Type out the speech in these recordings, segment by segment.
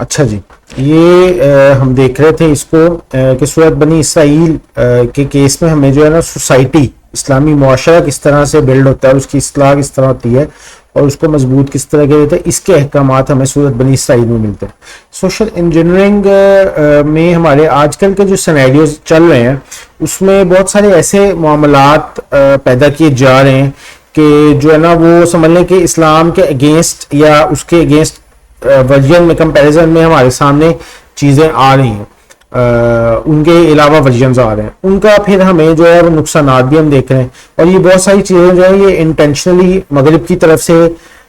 اچھا جی، یہ ہم دیکھ رہے تھے اس کو کہ سورۃ بنی اسرائیل کے کیس میں ہمیں جو ہے نا سوسائٹی، اسلامی معاشرہ کس طرح سے بلڈ ہوتا ہے، اس کی اصلاح کس طرح ہوتی ہے اور اس کو مضبوط کس طرح کیا جاتا ہے، اس کے احکامات ہمیں سورۃ بنی اسرائیل میں ملتے ہیں. سوشل انجینئرنگ میں ہمارے آج کل کے جو سینیریوز چل رہے ہیں اس میں بہت سارے ایسے معاملات پیدا کیے جا رہے ہیں کہ جو ہے نا وہ سمجھ لیں کہ اسلام کے اگینسٹ یا اس کے اگینسٹ ورژن میں کمپیریزن میں ہمارے سامنے چیزیں آ رہی ہیں، ان کے علاوہ ورژنز آ رہے ہیں، ان کا پھر ہمیں جو ہے وہ نقصانات بھی ہم دیکھ رہے ہیں. اور یہ بہت ساری چیزیں جو ہے یہ انٹینشنلی مغرب کی طرف سے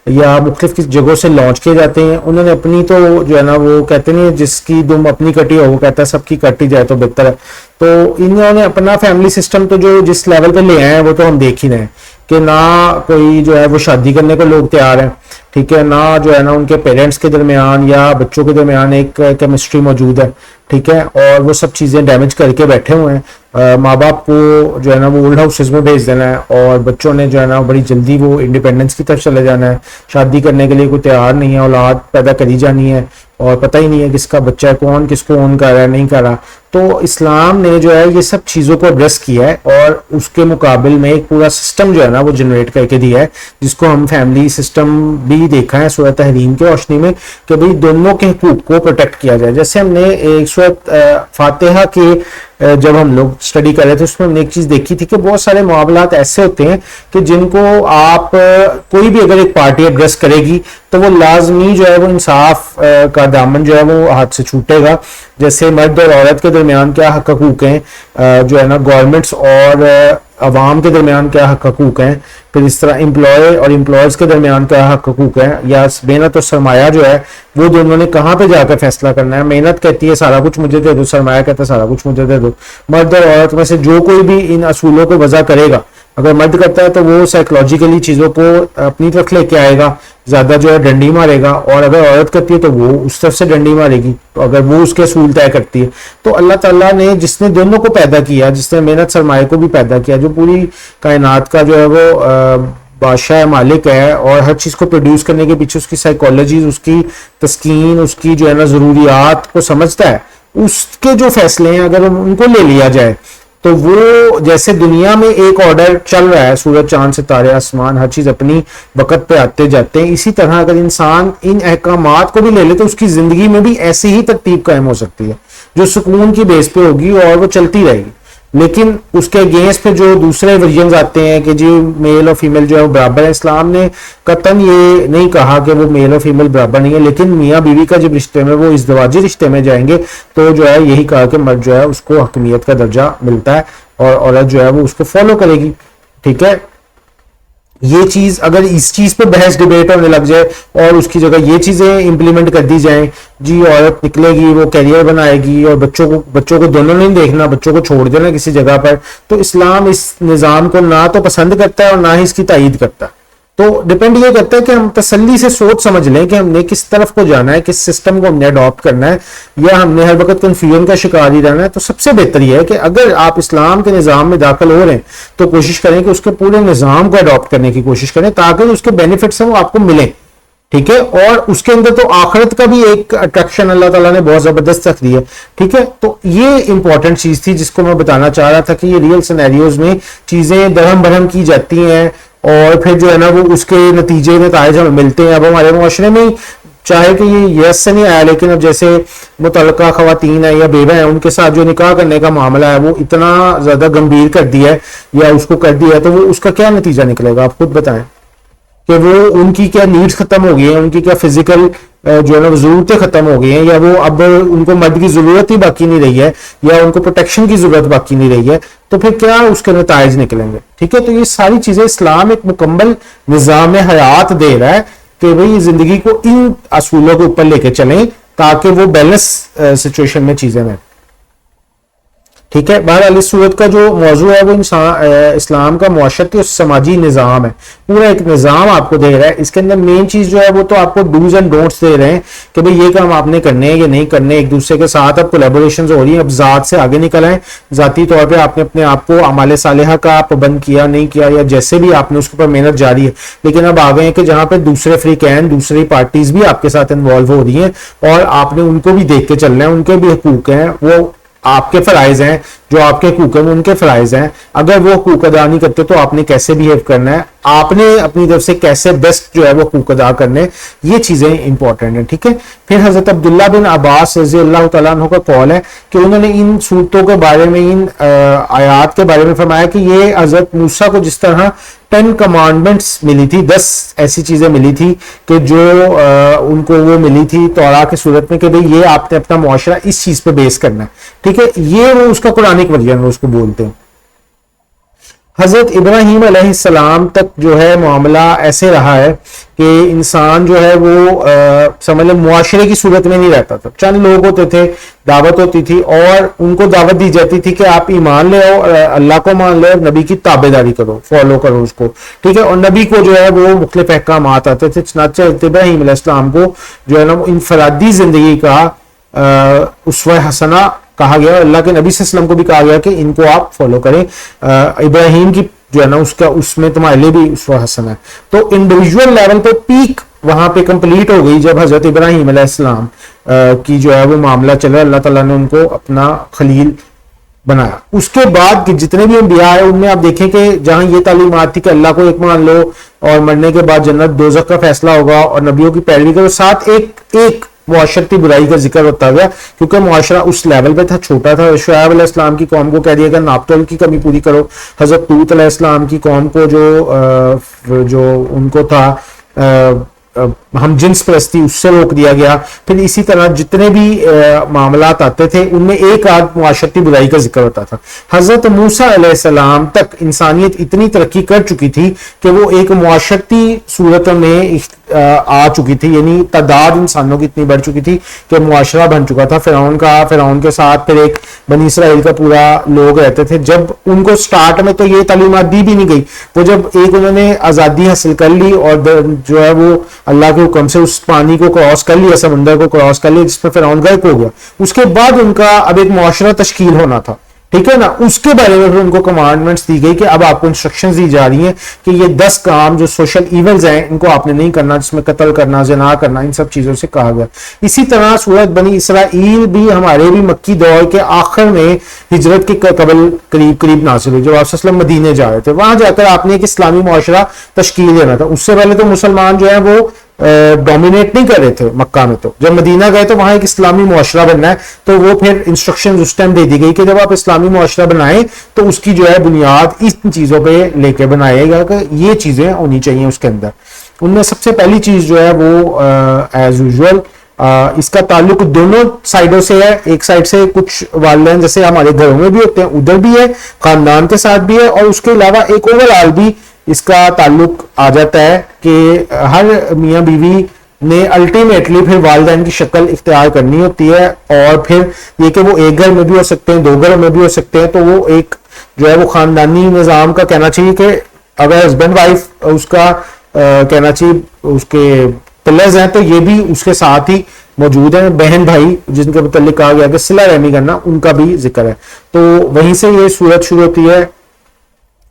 یا مختلف جگہوں سے لانچ کیے جاتے ہیں. انہوں نے اپنی تو جو ہے نا وہ کہتے نہیں جس کی دم اپنی کٹی ہو وہ کہتا ہے سب کی کٹی جائے تو بہتر ہے. تو انہوں نے اپنا فیملی سسٹم تو جو جس لیول پہ لے آئے ہیں وہ تو ہم دیکھ ہی رہے ہیں کہ نہ کوئی جو ہے وہ شادی کرنے کو لوگ تیار ہیں، ٹھیک ہے، نہ جو ہے نا ان کے پیرنٹس کے درمیان یا بچوں کے درمیان ایک کیمسٹری موجود ہے، ٹھیک ہے، اور وہ سب چیزیں ڈیمیج کر کے بیٹھے ہوئے ہیں. ماں باپ کو جو ہے نا وہ اولڈ ہاؤسز میں بھیج دینا ہے اور بچوں نے جو ہے نا بڑی جلدی وہ انڈیپینڈنس کی طرف چلے جانا ہے، شادی کرنے کے لیے کوئی تیار نہیں ہے، اولاد پیدا کری جانی ہے اور پتہ ہی نہیں ہے کس کا بچہ ہے، کون کس کو اون کر رہا ہے نہیں کر رہا. تو اسلام نے جو ہے یہ سب چیزوں کو ایڈریس کیا ہے اور اس کے مقابل میں ایک پورا سسٹم جو ہے نا وہ جنریٹ کر کے دیا ہے، جس کو ہم فیملی سسٹم بھی دیکھا ہے سورۃ تحریم کے روشنی میں کہ بھئی دونوں کے حقوق کو پروٹیکٹ کیا جائے. جیسے ہم نے ایک سورۃ فاتحہ کے جب ہم لوگ اسٹڈی کر رہے تھے اس میں ہم نے ایک چیز دیکھی تھی کہ بہت سارے معاملات ایسے ہوتے ہیں کہ جن کو آپ کوئی بھی اگر ایک پارٹی ایڈریس کرے گی تو وہ لازمی جو ہے وہ انصاف کا دامن جو ہے وہ ہاتھ سے چھوٹے گا. جیسے مرد اور عورت کے درمیان کیا حق حقوق ہیں، جو ہے نا گورنمنٹس اور عوام کے درمیان کیا حق حقوق ہیں، پھر اس طرح امپلائے اور امپلائرز کے درمیان کیا حق حقوق ہیں، یا محنت اور سرمایہ جو ہے وہ دونوں نے کہاں پہ جا کر فیصلہ کرنا ہے. محنت کہتی ہے سارا کچھ مجھے دے دو، سرمایہ کہتا ہے سارا کچھ مجھے دے دو. مرد اور عورت میں سے جو کوئی بھی ان اصولوں کو وضع کرے گا، اگر مرد کرتا ہے تو وہ سائیکولوجیکلی چیزوں کو اپنی طرف لے کے آئے گا، زیادہ جو ہے ڈنڈی مارے گا، اور اگر عورت کرتی ہے تو وہ اس طرف سے ڈنڈی مارے گی، تو اگر وہ اس کے اصول طے کرتی ہے. تو اللہ تعالیٰ نے جس نے دونوں کو پیدا کیا، جس نے محنت سرمایہ کو بھی پیدا کیا، جو پوری کائنات کا جو ہے وہ بادشاہ مالک ہے اور ہر چیز کو پروڈیوس کرنے کے پیچھے اس کی سائیکالوجی، اس کی تسکین، اس کی جو ہے نا ضروریات کو سمجھتا ہے، اس کے جو فیصلے ہیں اگر ان کو لے لیا جائے تو وہ جیسے دنیا میں ایک آرڈر چل رہا ہے، سورج چاند ستارے آسمان ہر چیز اپنی وقت پہ آتے جاتے ہیں، اسی طرح اگر انسان ان احکامات کو بھی لے لے تو اس کی زندگی میں بھی ایسی ہی ترتیب قائم ہو سکتی ہے جو سکون کی بیس پہ ہوگی اور وہ چلتی رہے گی. لیکن اس کے اگینسٹ پہ جو دوسرے ورژنز آتے ہیں کہ جی میل اور فیمیل جو ہے وہ برابر ہے، اسلام نے قطعاً یہ نہیں کہا کہ وہ میل اور فیمیل برابر نہیں ہے، لیکن میاں بیوی کا جب رشتے میں وہ ازدواجی رشتے میں جائیں گے تو جو ہے یہی کہا کہ مرد جو ہے اس کو حکمیت کا درجہ ملتا ہے اور عورت جو ہے وہ اس کو فالو کرے گی. ٹھیک ہے، یہ چیز اگر اس چیز پہ بحث ڈیبیٹ ہونے لگ جائے اور اس کی جگہ یہ چیزیں امپلیمنٹ کر دی جائیں، جی عورت نکلے گی وہ کیریئر بنائے گی اور بچوں کو دونوں نہیں دیکھنا، بچوں کو چھوڑ دینا کسی جگہ پر، تو اسلام اس نظام کو نہ تو پسند کرتا ہے اور نہ ہی اس کی تائید کرتا ہے. تو ڈیپینڈ یہ کرتا ہے کہ ہم تسلی سے سوچ سمجھ لیں کہ ہم نے کس طرف کو جانا ہے، کس سسٹم کو ہم نے اڈاپٹ کرنا ہے، یا ہم نے ہر وقت کنفیوژن کا شکار ہی رہنا ہے. تو سب سے بہتر یہ ہے کہ اگر آپ اسلام کے نظام میں داخل ہو رہے ہیں تو کوشش کریں کہ اس کے پورے نظام کو اڈاپٹ کرنے کی کوشش کریں تاکہ اس کے بینیفٹس ہیں وہ آپ کو ملیں. ٹھیک ہے، اور اس کے اندر تو آخرت کا بھی ایک اٹریکشن اللہ تعالیٰ نے بہت زبردست رکھ دی ہے. ٹھیک ہے، تو یہ امپورٹنٹ چیز تھی جس کو میں بتانا چاہ رہا تھا کہ یہ ریئل سینیریوز میں چیزیں درہم برہم کی جاتی ہیں اور پھر جو ہے نا وہ اس کے نتیجے نتائج ہمیں ملتے ہیں. اب ہمارے معاشرے میں چاہے کہ یہ یس سے نہیں آیا، لیکن اب جیسے متعلقہ خواتین ہیں یا بیوہ ہیں ان کے ساتھ جو نکاح کرنے کا معاملہ ہے وہ اتنا زیادہ گمبھیر کر دیا ہے یا اس کو کر دیا ہے، تو وہ اس کا کیا نتیجہ نکلے گا آپ خود بتائیں کہ وہ ان کی کیا نیڈز ختم ہو گئی ہیں، ان کی کیا فزیکل جو ہے نا ضرورتیں ختم ہو گئی ہیں، یا وہ اب ان کو مرد کی ضرورت ہی باقی نہیں رہی ہے یا ان کو پروٹیکشن کی ضرورت باقی نہیں رہی ہے، تو پھر کیا اس کے نتائج نکلیں گے. ٹھیک ہے، تو یہ ساری چیزیں اسلام ایک مکمل نظام حیات دے رہا ہے کہ بھئی زندگی کو ان اصولوں کے اوپر لے کے چلیں تاکہ وہ بیلنس سچویشن میں چیزیں رہیں. ٹھیک ہے. بہرحال اس صورت کا جو موضوع ہے وہ اسلام کا معاشرتی اور سماجی نظام ہے. پورا ایک نظام آپ کو دے رہا ہے. اس کے اندر مین چیز جو ہے وہ تو آپ کو ڈوز اینڈ ڈونٹس دے رہے ہیں کہ بھئی یہ کام آپ نے کرنے ہیں یا نہیں کرنے. ایک دوسرے کے ساتھ اب کولیبوریشنز ہو رہی ہیں. اب ذات سے آگے نکل آئیں. ذاتی طور پہ آپ نے اپنے آپ کو اعمال صالحہ کا پابند کیا نہیں کیا یا جیسے بھی آپ نے اس کے اوپر محنت جاری ہے. لیکن اب آ گئے ہیں کہ جہاں پہ دوسرے فریقین دوسری پارٹیز بھی آپ کے ساتھ انوالو ہو رہی ہیں اور آپ نے ان کو بھی دیکھ کے چلنا ہے. ان کے بھی حقوق ہیں, وہ آپ کے فرائض ہیں. جو آپ کے حقوق ہیں ان کے فرائض ہیں. اگر وہ حقوق ادا نہیں کرتے تو آپ نے کیسے بیہیو کرنا ہے, آپ نے اپنی طرف سے کیسے بیسٹ جو ہے وہ حقوق ادا کرنے, یہ چیزیں امپورٹنٹ ہیں. ٹھیک ہے. پھر حضرت عبداللہ بن عباس رضی اللہ تعالیٰ عنہ کا قول ہے کہ انہوں نے ان صورتوں کے بارے میں, ان آیات کے بارے میں فرمایا کہ یہ حضرت موسیٰ کو جس طرح 10 کمانڈمنٹس ملی تھی, 10 ایسی چیزیں ملی تھی کہ جو ان کو وہ ملی تھی توراہ کی صورت میں کہ بھئی یہ آپ نے اپنا معاشرہ اس چیز پہ بیس کرنا ہے. ٹھیک ہے. یہ وہ اس کا قرآنک ورژن اس کو بولتے ہیں. حضرت ابراہیم علیہ السلام تک جو ہے معاملہ ایسے رہا ہے کہ انسان جو ہے وہ سمجھ لیں معاشرے کی صورت میں نہیں رہتا تھا. چند لوگ ہوتے تھے, دعوت ہوتی تھی اور ان کو دعوت دی جاتی تھی کہ آپ ایمان لے آؤ, اللہ کو مان لو اور نبی کی تابع داری کرو, فالو کرو اس کو. ٹھیک ہے. اور نبی کو جو ہے وہ مختلف احکامات آتے تھے. چنانچہ ابراہیم علیہ السلام کو جو ہے نا انفرادی زندگی کا اسوہ حسنہ کہا گیا. اللہ کے نبی صلی اللہ علیہ وسلم کو بھی کہا گیا کہ ان کو آپ فالو کریں. ابراہیم کی جو ہے نا اس میں تمہارے لیے بھی اسوہ حسنہ ہے. تو انڈیویجول لیول پہ پیک وہاں پہ کمپلیٹ ہو گئی جب حضرت ابراہیم علیہ السلام کی جو ہے وہ معاملہ چلا. اللہ تعالیٰ نے ان کو اپنا خلیل بنایا. اس کے بعد جتنے بھی انبیاء ہیں ان میں آپ دیکھیں کہ جہاں یہ تعلیمات تھی کہ اللہ کو ایک مان لو اور مرنے کے بعد جنت دوزخ کا فیصلہ ہوگا اور نبیوں کی پیروی کرو, ساتھ ایک معاشرتی برائی کا ذکر ہوتا گیا کیونکہ معاشرہ اس لیول پہ تھا, چھوٹا تھا. شعیب علیہ السلام کی قوم کو کہہ دیا گیا ناپتول کی کمی پوری کرو. حضرت لوط علیہ السلام کی قوم کو جو ان کو تھا ہم جنس پرستی, اس سے روک دیا گیا. پھر اسی طرح جتنے بھی معاملات آتے تھے ان میں ایک آدھ معاشرتی برائی کا ذکر ہوتا تھا. حضرت موسیٰ علیہ السلام تک انسانیت اتنی ترقی کر چکی تھی کہ وہ ایک معاشرتی صورت میں آ چکی تھی, یعنی تعداد انسانوں کی اتنی بڑھ چکی تھی کہ معاشرہ بن چکا تھا. فرعون کے ساتھ پھر ایک بنی اسرائیل کا پورا لوگ رہتے تھے. جب ان کو سٹارٹ میں تو یہ تعلیمات دی بھی نہیں گئی, وہ جب ایک انہوں نے آزادی حاصل کر لی اور جو ہے وہ اللہ کے حکم سے اس پانی کو کراس کر لیا, سمندر کو کراس کر لیا جس میں فرعون غرق ہو گیا, اس کے بعد ان کا اب ایک معاشرہ تشکیل ہونا تھا. ٹھیک ہے نا. اس کے بارے میں ان کو کمانڈمنٹس دی گئی کہ اب آپ کو انسٹرکشنز دی جا رہی ہیں کہ یہ 10 کام جو سوشل ایونز ہیں ان کو آپ نے نہیں کرنا, جس میں قتل کرنا, زنا کرنا, ان سب چیزوں سے کہا گیا. اسی طرح سورۃ بنی اسرائیل بھی ہمارے بھی مکی دور کے آخر میں ہجرت کے قبل قریب نازل ہوئی. جب آپ صلی اللہ علیہ وسلم مدینے جا رہے تھے, وہاں جا کر آپ نے ایک اسلامی معاشرہ تشکیل دینا تھا. اس سے پہلے تو مسلمان جو ہیں وہ ڈومینیٹ نہیں کر رہے تھے مکہ میں. تو جب مدینہ گئے تو وہاں ایک اسلامی معاشرہ بننا ہے, تو وہ پھر انسٹرکشن اس ٹائم دے دی گئی کہ جب آپ اسلامی معاشرہ بنائیں تو اس کی جو ہے بنیاد ان چیزوں پہ لے کے بنائے گا کہ یہ چیزیں ہونی چاہیے اس کے اندر. ان میں سب سے پہلی چیز جو ہے وہ ایز یوزول اس کا تعلق دونوں سائڈوں سے ہے. ایک سائڈ سے کچھ والدین جیسے ہمارے گھروں میں بھی ہوتے ہیں ادھر بھی ہے, خاندان کے ساتھ بھی ہے, اور اس کے علاوہ ایک اوور آل بھی اس کا تعلق آ جاتا ہے کہ ہر میاں بیوی نے الٹیمیٹلی پھر والدین کی شکل اختیار کرنی ہوتی ہے. اور پھر یہ کہ وہ ایک گھر میں بھی ہو سکتے ہیں, 2 گھروں میں بھی ہو سکتے ہیں. تو وہ ایک جو ہے وہ خاندانی نظام کا کہنا چاہیے کہ اگر ہسبینڈ وائف اس کا کہنا چاہیے اس کے پلرز ہیں تو یہ بھی اس کے ساتھ ہی موجود ہیں. بہن بھائی جن کے متعلق کہا گیا کہ صلہ رحمی کرنا, ان کا بھی ذکر ہے. تو وہیں سے یہ صورت شروع ہوتی ہے.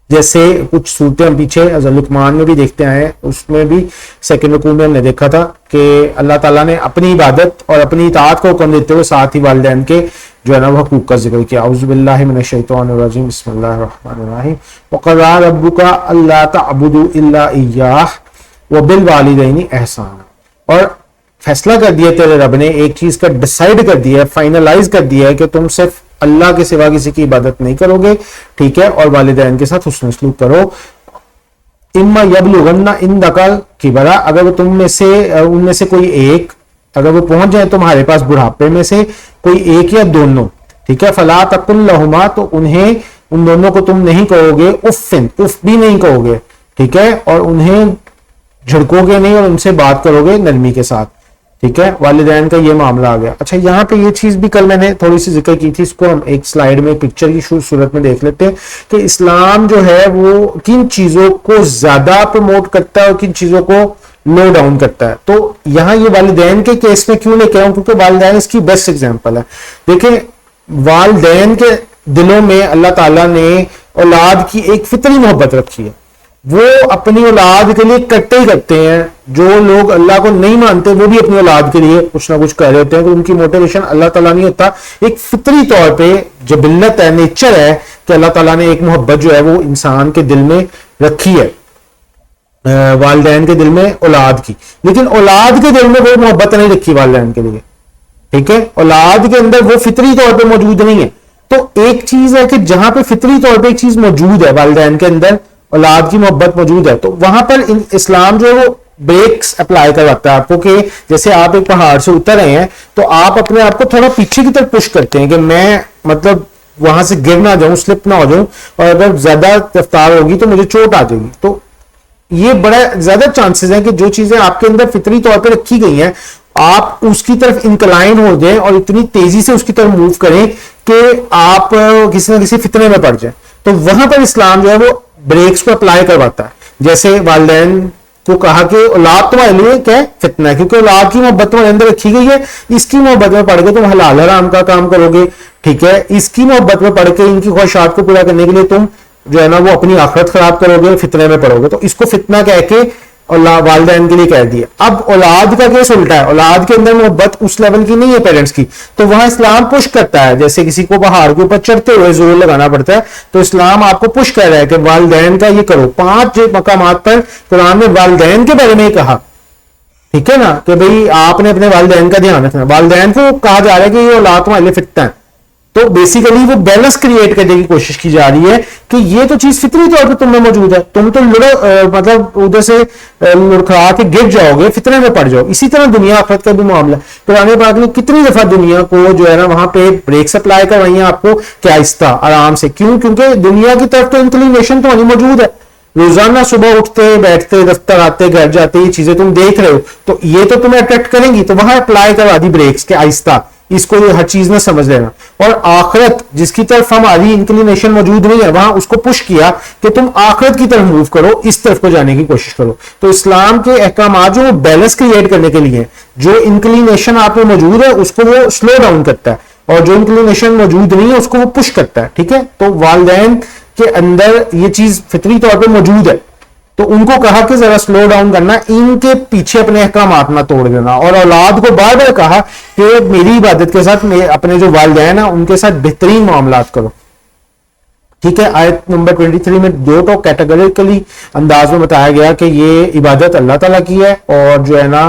جیسے کچھ صورتیں ہم پیچھے لقمان میں بھی دیکھتے آئے ہیں, اس میں بھی سیکنڈ رکوع میں ہم نے دیکھا تھا کہ اللہ تعالیٰ نے اپنی عبادت اور اپنی اطاعت کو حکم دیتے ہوئے ساتھ ہی والدین کے جو ہے نا وہ حقوق کا ذکر کیا. اعوذ باللہ من الشیطان الرجیم, بسم اللہ الرحمن الرحیم. وَقَضَىٰ رَبُّكَ أَلَّا تَعْبُدُوا إِلَّا إِيَّاهُ وَبِالْوَالِدَيْنِ إِحْسَانًا. اور فیصلہ کر دیا تیرے رب نے, ایک چیز کا ڈیسائیڈ کر دیا ہے, فائنلائز کر دیا ہے کہ تم صرف اللہ کے سوا کسی کی عبادت نہیں کرو گے. ٹھیک ہے. اور والدین کے ساتھ حسن سلوک کرو. اما یبلغن عندک الکبر, اگر وہ تم میں سے ان میں سے کوئی ایک اگر وہ پہنچ جائے تمہارے پاس بڑھاپے میں سے کوئی ایک یا دونوں, ٹھیک ہے, فلا تقل لہما, تو انہیں ان دونوں کو تم نہیں کہو گے اف بھی نہیں کہو گے. ٹھیک ہے. اور انہیں جھڑکو گے نہیں اور ان سے بات کرو گے نرمی کے ساتھ. ٹھیک ہے, والدین کا یہ معاملہ آ گیا. اچھا یہاں پہ یہ چیز بھی کل میں نے تھوڑی سی ذکر کی تھی, اس کو ہم ایک سلائیڈ میں پکچر کی صورت میں دیکھ لیتے ہیں کہ اسلام جو ہے وہ کن چیزوں کو زیادہ پروموٹ کرتا ہے اور کن چیزوں کو لو ڈاؤن کرتا ہے. تو یہاں یہ والدین کے کیس میں کیوں لے کے آؤں, کیونکہ والدین اس کی بیسٹ ایگزامپل ہے. دیکھیں والدین کے دلوں میں اللہ تعالیٰ نے اولاد کی ایک فطری محبت رکھی ہے, وہ اپنی اولاد کے لیے کرتے ہی کرتے ہیں. جو لوگ اللہ کو نہیں مانتے وہ بھی اپنی اولاد کے لیے کچھ نہ کچھ کر رہے ہوتے ہیں, کہ ان کی موٹیویشن اللہ تعالیٰ نہیں ہوتا, ایک فطری طور پہ جبلت ہے, نیچر ہے کہ اللہ تعالیٰ نے ایک محبت جو ہے وہ انسان کے دل میں رکھی ہے, والدین کے دل میں اولاد کی. لیکن اولاد کے دل میں وہ محبت نہیں رکھی والدین کے لیے, ٹھیک ہے, اولاد کے اندر وہ فطری طور پہ موجود نہیں ہے. تو ایک چیز ہے کہ جہاں پہ فطری طور پہ ایک چیز موجود ہے, والدین کے اندر اولاد کی محبت موجود ہے, تو وہاں پر اسلام جو ہے وہ بریکس اپلائی کرواتا ہے آپ کو, کہ جیسے آپ ایک پہاڑ سے اتر رہے ہیں تو آپ اپنے آپ کو تھوڑا پیچھے کی طرف پش کرتے ہیں کہ میں مطلب وہاں سے گر نہ جاؤں, سلپ نہ ہو جاؤں, اور اگر زیادہ رفتار ہوگی تو مجھے چوٹ آ جائے گی. تو یہ بڑا زیادہ چانسز ہیں کہ جو چیزیں آپ کے اندر فطری طور پہ رکھی گئی ہیں آپ اس کی طرف انکلائن ہو جائیں اور اتنی تیزی سے اس کی طرف موو کریں کہ آپ کسی نہ کسی فتنے میں پڑ جائیں. تو وہاں پر اسلام جو ہے وہ بریکس کو اپلائی کرواتا ہے. جیسے والدین کو کہا کہ اولاد تمہارے لیے کیا ہے, فتنہ ہے, کیونکہ اولاد کی محبت تمہارے اندر رکھی گئی ہے, اس کی محبت میں پڑھ کے تم حلال حرام کا کام کرو گے, ٹھیک ہے, اس کی محبت میں پڑھ کے ان کی خواہشات کو پورا کرنے کے لیے تم جو ہے نا وہ اپنی آخرت خراب کرو گے, فتنے میں پڑو گے. تو اس کو فتنہ کہہ کے والدین کے لیے کہہ دیا. اب اولاد کا کیس الٹا ہے, اولاد کے اندر محبت اس لیول کی نہیں ہے پیرنٹس کی, تو وہاں اسلام پش کرتا ہے. جیسے کسی کو پہاڑ کے اوپر چڑھتے ہوئے زور لگانا پڑتا ہے, تو اسلام آپ کو پش کر رہا ہے کہ والدین کا یہ کرو. 5 مقامات پر قرآن نے والدین کے بارے میں کہا, ٹھیک ہے نا, کہ بھئی آپ نے اپنے والدین کا دھیان رکھنا. والدین کو کہا جا رہا ہے کہ یہ اولاد تمہارے لیے فتنہ ہے. تو بیسیکلی وہ بیلنس کریٹ کرنے کی کوشش کی جا رہی ہے کہ یہ تو چیز فطری طور پہ تم میں موجود ہے, تم تو مطلب ادھر سے لڑکھڑا کے گر جاؤ گے, فتنے میں پڑ جاؤ. اسی طرح دنیا آخرت کا بھی معاملہ. قرآن پاک نے کتنی دفعہ دنیا کو جو ہے نا وہاں پہ بریکس اپلائی کروائی ہیں آپ کو کہ آہستہ آرام سے. کیوں؟ کیونکہ دنیا کی طرف تو انکلینیشن تو نہیں موجود ہے. روزانہ صبح اٹھتے بیٹھتے دفتر آتے گھر جاتے یہ چیزیں تم دیکھ رہے ہو, تو یہ تو تمہیں اٹریکٹ کریں گی. تو وہاں اپلائی کروا دی بریکس کے آہستہ, اس کو یہ ہر چیز نہ سمجھ لینا. اور آخرت جس کی طرف ہماری انکلینیشن موجود نہیں ہے وہاں اس کو پش کیا کہ تم آخرت کی طرف موو کرو, اس طرف کو جانے کی کوشش کرو. تو اسلام کے احکامات جو بیلنس کریٹ کرنے کے لیے جو انکلینیشن آپ میں موجود ہے اس کو وہ سلو ڈاؤن کرتا ہے, اور جو انکلینیشن موجود نہیں ہے اس کو وہ پش کرتا ہے, ٹھیک ہے. تو والدین کے اندر یہ چیز فطری طور پہ موجود ہے, تو ان کو کہا کہ ذرا سلو ڈاؤن کرنا, ان کے پیچھے اپنے احکامات نہ توڑ دینا. اور اولاد کو بار بار کہا کہ میری عبادت کے ساتھ اپنے جو والدین ہیں ان کے ساتھ بہترین معاملات کرو, ٹھیک ہے. آیت نمبر 23 میں 2 کیٹیگریکلی انداز میں بتایا گیا کہ یہ عبادت اللہ تعالیٰ کی ہے, اور جو ہے نا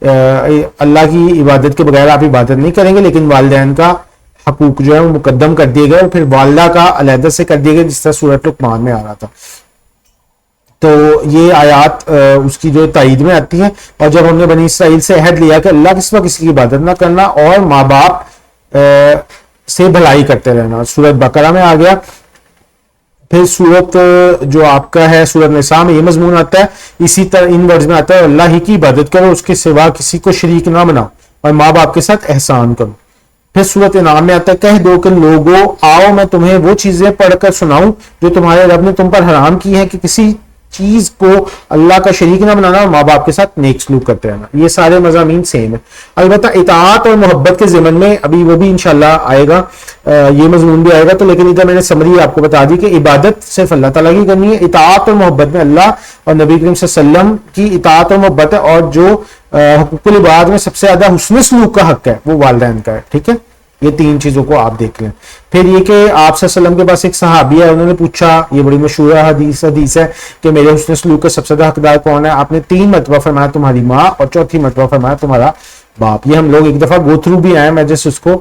اللہ کی عبادت کے بغیر آپ عبادت نہیں کریں گے, لیکن والدین کا حقوق جو ہے وہ مقدم کر دیے گئے, اور پھر والدہ کا علیحدہ سے کر دیے گئے جس طرح سورۃ لقمان میں آ رہا تھا. تو یہ آیات اس کی جو تائید میں آتی ہیں. اور جب ہم نے بنی اسرائیل سے عہد لیا کہ اللہ کے سوا کسی کی عبادت نہ کرنا اور ماں باپ سے بھلائی کرتے رہنا, سورۃ بقرہ میں آ گیا. پھر سورت جو آپ کا ہے سورۃ نساء میں یہ مضمون آتا ہے, اسی طرح ان ورڈز میں آتا ہے اللہ ہی کی عبادت کرو, اس کے سوا کسی کو شریک نہ بناؤ, اور ماں باپ کے ساتھ احسان کرو. پھر سورۃ انعام میں آتا ہے کہہ دو کہ لوگوں آؤ میں تمہیں وہ چیزیں پڑھ کر سناؤں جو تمہارے رب نے تم پر حرام کی ہے, کہ کسی چیز کو اللہ کا شریک نہ بنانا اور ماں باپ کے ساتھ نیک سلوک کرتے رہنا. یہ سارے مضامین سیم ہے. البتہ اطاعت اور محبت کے ضمن میں ابھی وہ بھی انشاءاللہ آئے گا, یہ مضمون بھی آئے گا. تو لیکن ادھر میں نے سمری آپ کو بتا دی کہ عبادت صرف اللہ تعالیٰ کی کرنی ہے. اطاعت اور محبت میں اللہ اور نبی کریم صلی اللہ علیہ وسلم کی اطاعت اور محبت ہے, اور جو حقوق العباد میں سب سے زیادہ حسن سلوک کا حق ہے وہ والدین کا ہے, ٹھیک ہے. یہ 3 چیزوں کو آپ دیکھ لیں. پھر یہ کہ آپ صلی اللہ علیہ وسلم کے پاس ایک صحابی ہے, انہوں نے پوچھا, یہ بڑی مشہور حدیث ہے کہ میرے حسن سلوک کا سب سے زیادہ حقدار کون ہے. آپ نے 3 مرتبہ فرمایا تمہاری ماں, اور 4تھی مرتبہ فرمایا تمہارا باپ. یہ ہم لوگ ایک دفعہ گو تھرو بھی آئے, میں جس اس کو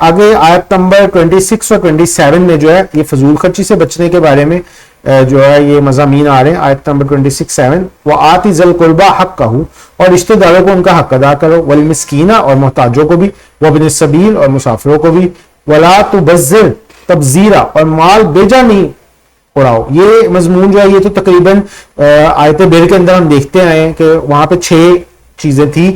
آگے آیت نمبر 26 اور 27 میں جو ہے یہ فضول خرچی سے بچنے کے بارے میں جو ہے یہ مضامین آ رہے ہیں. آیت نمبر 26:7 وَآتِ ذَا الْقُرْبَىٰ حَقَّهُ، اور رشتہ داروں کو ان کا حق ادا کرو، وَالْمِسْكِينَ اور محتاجوں کو بھی، وَابْنِ السَّبِيلِ اور مسافروں کو بھی، وَلَا تُبَذِّرْ تَبْذِيرًا اور مال بیجا نہیں اڑاؤ. یہ مضمون جو ہے یہ تو تقریباً آیت بر کے اندر ہم دیکھتے آئے ہیں کہ وہاں پہ 6 چیزیں تھی.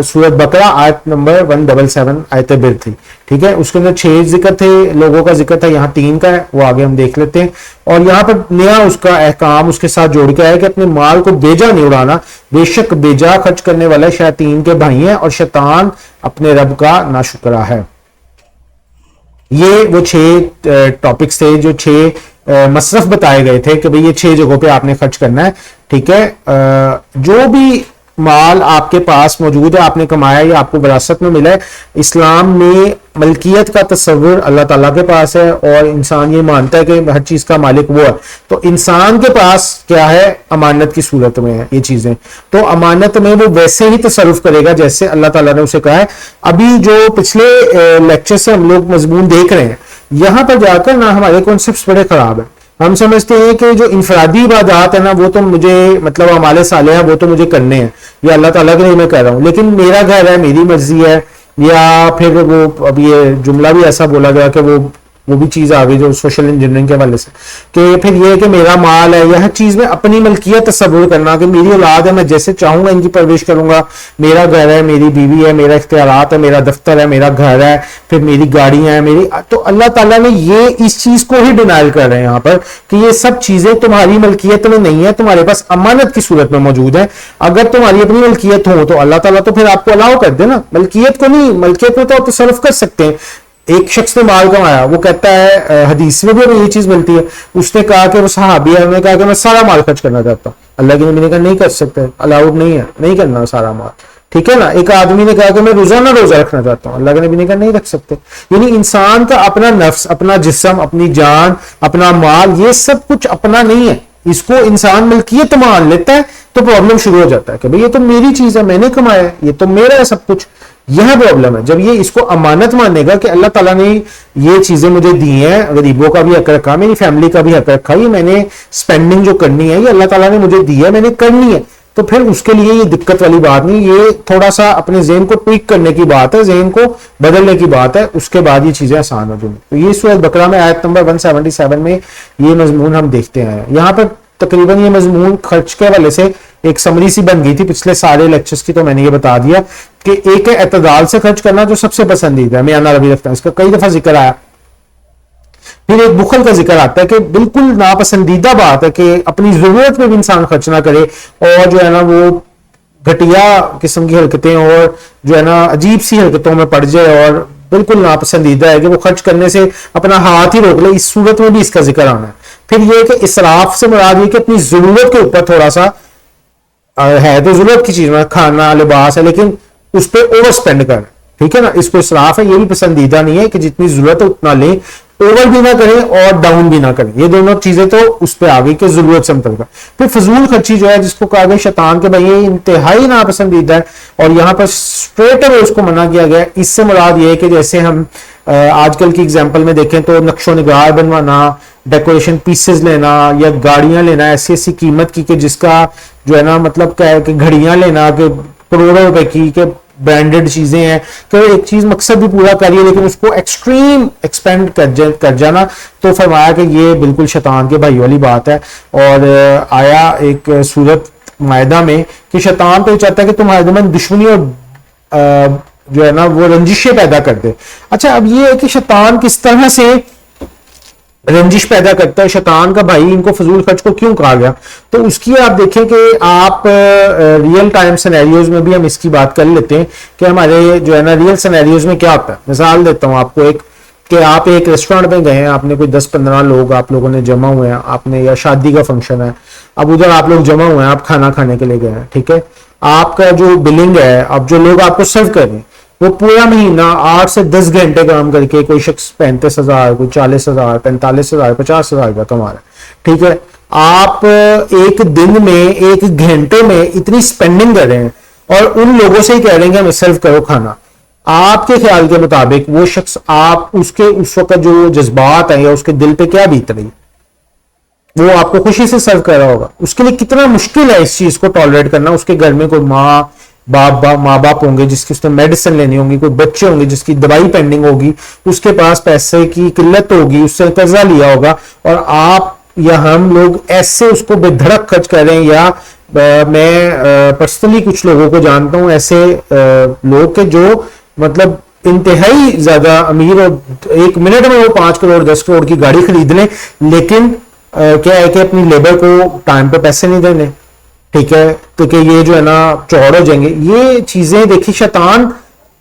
سورۃ بقرہ آیت نمبر 177 آیت بر تھی، ٹھیک ہے. اس کے اندر 6 ذکر تھے، لوگوں کا ذکر تھا. یہاں 3 کا ہے، وہ آگے ہم دیکھ لیتے ہیں. اور یہاں پر نیا اس کا احکام اس کے ساتھ جوڑ کے آیا کہ اپنے مال کو بیجا نہیں اڑانا، بے شک بیجا خرچ کرنے والا شیاطین کے بھائی ہیں اور شیطان اپنے رب کا ناشکرا ہے. یہ وہ 6 ٹاپکس تھے، جو 6 مصرف بتائے گئے تھے کہ بھئی یہ 6 جگہوں پہ آپ نے خرچ کرنا ہے، ٹھیک ہے. جو بھی مال آپ کے پاس موجود ہے، آپ نے کمایا یا آپ کو وراثت میں ملا ہے، اسلام میں ملکیت کا تصور اللہ تعالیٰ کے پاس ہے اور انسان یہ مانتا ہے کہ ہر چیز کا مالک وہ ہے. تو انسان کے پاس کیا ہے؟ امانت کی صورت میں ہے یہ چیزیں. تو امانت میں وہ ویسے ہی تصرف کرے گا جیسے اللہ تعالیٰ نے اسے کہا ہے. ابھی جو پچھلے لیکچر سے ہم لوگ مضمون دیکھ رہے ہیں، یہاں پر جا کر نا ہمارے کانسیپٹس بڑے خراب ہیں. ہم سمجھتے ہیں کہ جو انفرادی عبادات ہے نا وہ تو مجھے مطلب اعمال صالحہ وہ تو مجھے کرنے ہیں، یا اللہ تعالیٰ کے لیے میں کر رہا ہوں، لیکن میرا گھر ہے، میری مرضی ہے. یا پھر وہ اب یہ جملہ بھی ایسا بولا گیا کہ وہ بھی چیز آ گئی جو سوشل انجینئرنگ کے حوالے سے، کہ پھر یہ کہ میرا مال ہے، یا ہر چیز میں اپنی ملکیت تصور کرنا کہ میری اولاد ہے، میں جیسے چاہوں گا ان کی پرورش کروں گا، میرا گھر ہے، میری بیوی ہے، میرا اختیارات ہے، میرا دفتر ہے، میرا گھر ہے، پھر میری گاڑیاں ہیں میری. تو اللہ تعالیٰ نے یہ اس چیز کو ہی ڈینائل کر رہے ہیں یہاں پر کہ یہ سب چیزیں تمہاری ملکیت میں نہیں ہے، تمہارے پاس امانت کی صورت میں موجود ہے. اگر تمہاری اپنی ملکیت ہو تو اللہ تعالیٰ تو پھر آپ کو الاؤ کر دے نا. ملکیت کو نہیں، ملکیت میں تو آپ تصرف کر سکتے ہیں. ایک شخص نے مال کمایا، وہ کہتا ہے حدیث میں بھی ہمیں یہ چیز ملتی ہے، اس نے کہا کہ وہ صحابی ہے، انہوں نے کہا کہ میں سارا مال خرچ کرنا چاہتا ہوں. اللہ کے نبی نے کہا نہیں کر سکتے، الاؤڈ نہیں ہے، نہیں کرنا سارا مال، ٹھیک ہے نا. ایک آدمی نے کہا کہ میں روزانہ روزہ رکھنا چاہتا ہوں، اللہ کے نبی نے کہا نہیں رکھ سکتے. یعنی انسان کا اپنا نفس، اپنا جسم، اپنی جان، اپنا مال، یہ سب کچھ اپنا نہیں ہے. اس کو انسان ملکیت مان لیتا ہے تو پرابلم شروع ہو جاتا ہے کہ بھئی یہ تو میری چیز ہے، میں نے کمایا ہے، یہ تو میرا ہے سب کچھ. یہ پرابلم ہے جب یہ اس کو امانت مانے گا کہ اللہ تعالیٰ نے یہ چیزیں مجھے دی ہیں، غریبوں کا بھی حق رکھا، میری فیملی کا بھی حق رکھا، یہ میں نے سپینڈنگ جو کرنی ہے یہ اللہ تعالیٰ نے مجھے دی ہے، میں نے کرنی ہے. تو پھر اس کے لیے یہ دقت والی بات نہیں، یہ تھوڑا سا اپنے ذہن کو ٹویک کرنے کی بات ہے، ذہن کو بدلنے کی بات ہے، اس کے بعد یہ چیزیں آسان ہو جائیں. تو یہ سورۃ بقرہ میں آیت نمبر 177 میں یہ مضمون ہم دیکھتے ہیں. یہاں پر تقریباً یہ مضمون خرچ کے حوالے سے ایک سمری سی بن گئی تھی پچھلے سارے لیکچرز کی، تو میں نے یہ بتا دیا کہ ایک ہے اعتدال سے خرچ کرنا جو سب سے پسندیدہ ہے، میں انا ربی رکھتا ہوں، اس کا کئی دفعہ ذکر آیا. پھر ایک بخل کا ذکر آتا ہے کہ بالکل ناپسندیدہ بات ہے کہ اپنی ضرورت میں بھی انسان خرچ نہ کرے، اور جو ہے نا وہ گھٹیا قسم کی حرکتیں اور جو ہے نا عجیب سی حرکتوں میں پڑ جائے، اور بالکل ناپسندیدہ ہے کہ وہ خرچ کرنے سے اپنا ہاتھ ہی روک لے. اس صورت میں بھی اس کا ذکر آنا ہے. پھر یہ کہ اسراف سے مراد یہ کہ اپنی ضرورت کے اوپر تھوڑا سا ہے، تو ضرورت کی چیز میں کھانا لباس ہے لیکن اس پہ اوور سپینڈ کرنا، ٹھیک ہے نا، اس کو اسراف ہے. یہ بھی پسندیدہ نہیں ہے کہ جتنی ضرورت ہے اتنا لیں، اوور بھی نہ کریں اور ڈاؤن بھی نہ کریں. یہ دونوں چیزیں تو اس پہ آ گئی کہ ضرورت سے مطلب. پھر فضول خرچی جو ہے جس کو کہا گیا شیطان کے بھائی انتہائی ناپسندیدہ ہے، اور یہاں پر اسٹریٹ اوے اس کو منع کیا گیا. اس سے مراد یہ ہے کہ جیسے ہم آج کل کی اگزامپل میں دیکھیں تو نقش و نگار بنوانا، ڈیکوریشن پیسز لینا، یا گاڑیاں لینا ایسی ایسی قیمت کی کہ جس کا جو ہے نا مطلب کیا ہے کہ گھڑیاں لینا کہ کروڑوں روپے کی، کہ برانڈڈ چیزیں ہیں کہ ایک چیز مقصد بھی پورا کریے لیکن اس کو ایکسٹریم ایکسپینڈ کر جانا. تو فرمایا کہ یہ بالکل شیطان کے بھائی والی بات ہے. اور آیا ایک سورت مائدہ میں کہ شیطان تو یہ چاہتا ہے کہ تمہارے درمیان دشمنی اور جو ہے نا وہ رنجشیں پیدا کر دے. اچھا اب یہ ہے کہ شیطان کس طرح سے رنجش پیدا کرتا ہے، شیطان کا بھائی ان کو فضول خرچ کو کیوں کہا گیا؟ تو اس کی آپ دیکھیں کہ آپ ریئل ٹائم سینیریوز میں بھی ہم اس کی بات کر لیتے ہیں کہ ہمارے جو ہے نا ریئل سینیریوز میں کیا ہوتا ہے. مثال دیتا ہوں آپ کو ایک، کہ آپ ایک ریسٹورینٹ میں گئے ہیں، آپ نے کوئی 10-15 لوگ آپ لوگوں نے جمع ہوئے ہیں، آپ نے یا شادی کا فنکشن ہے، اب ادھر آپ لوگ جمع ہوئے ہیں، آپ کھانا کھانے کے لیے گئے ہیں، ٹھیک ہے. آپ کا جو بلنگ ہے، اب جو لوگ آپ کو سرو کر رہے ہیں وہ پورا مہینہ 8 سے 10 گھنٹے کام کر کے کوئی شخص 35,000، کوئی 40,000، 45,000، 50,000 کا کما رہا ہے، ٹھیک ہے. آپ ایک دن میں 1 گھنٹے میں اتنی سپینڈنگ کر رہے ہیں اور ان لوگوں سے ہی کہہ رہے ہیں کہ ہمیں سرو کرو کھانا. آپ کے خیال کے مطابق وہ شخص آپ اس کے اس وقت جو جذبات ہیں یا اس کے دل پہ کیا بیت رہی ہے؟ وہ آپ کو خوشی سے سرو کر رہا ہوگا، اس کے لیے کتنا مشکل ہے اس چیز کو ٹالریٹ کرنا. اس کے گھر میں کوئی ماں باپ ہوں گے جس کی اس نے میڈیسن لینی ہوں گی، کوئی بچے ہوں گے جس کی دوائی پینڈنگ ہوگی، اس کے پاس پیسے کی قلت ہوگی، اس سے قرضہ لیا ہوگا، اور آپ یا ہم لوگ ایسے اس کو بے دھڑک خرچ کر رہے ہیں. یا میں پرسنلی کچھ لوگوں کو جانتا ہوں ایسے لوگ کہ جو مطلب انتہائی زیادہ امیر، اور ایک منٹ میں وہ 5 کروڑ 10 کروڑ کی گاڑی خرید لیں، لیکن کیا ہے کہ اپنی لیبر کو ٹائم پہ پیسے نہیں دینے. ٹھیک ہے، تو کہ یہ جو ہے نا چوڑ ہو جائیں گے. یہ چیزیں دیکھی شیطان